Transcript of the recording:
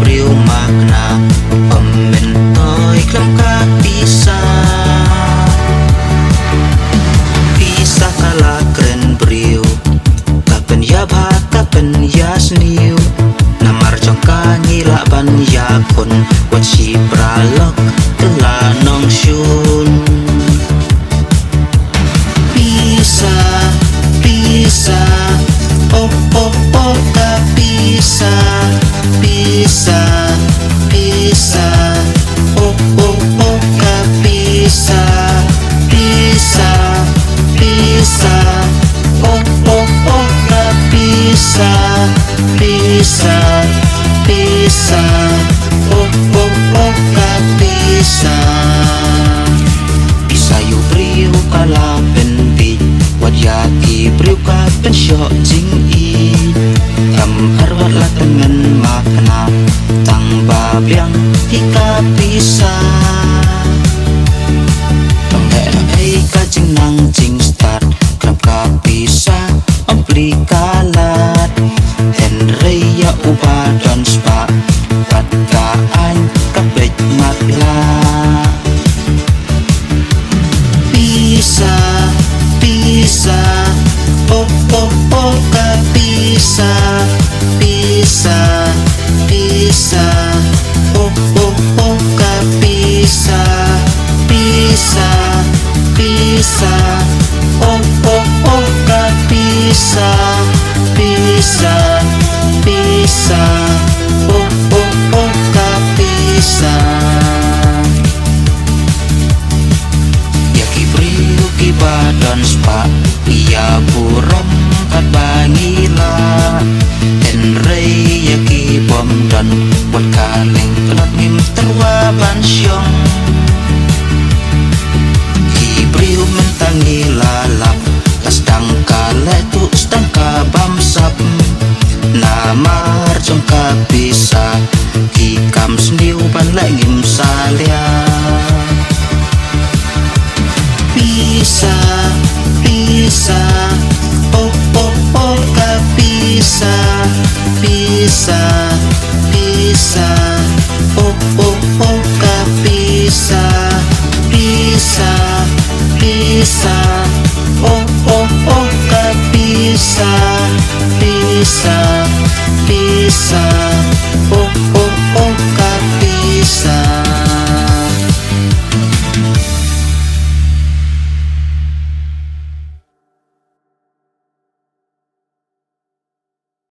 beriu makna pementoi kelam bisa bisa kalah keren beriu kapen ya bah kapen ya seniu namar jongka ngilak ban yakun wat si pralok telah nong syun bisa bisa oh oh oh ka bisa bisa bisa oh oh oh ka bisa bisa bisa oh oh oh ka bisa bisa bisa oh oh oh ka bisa bisa yu beriu kala penting wat yaki beriu ka pensyok jing i kam harwat la dengan makna tang babiang hika bisa tong ai ka jing nang jing start krap ka bisa ampli kalat Henry ya ubah dan spa kat ka an ka bej matla bisa bisa oh oh oh ka bisa bisa bisa oh oh oh ka bisa bisa bisa oh oh oh ka bisa bisa bisa oh oh oh ka bisa badan spa ia burung kat bangila Henry yaki bom dan buat kaleng kelak mim terwaban syong hibriu mentangi lalap kastang kale tu stang ka bamsap namar jongka bisa hikam sendiu ban lengim salia bisa bisa oh oh oh ka bisa bisa bisa oh oh oh ka bisa bisa bisa oh oh oh ka bisa bisa bisa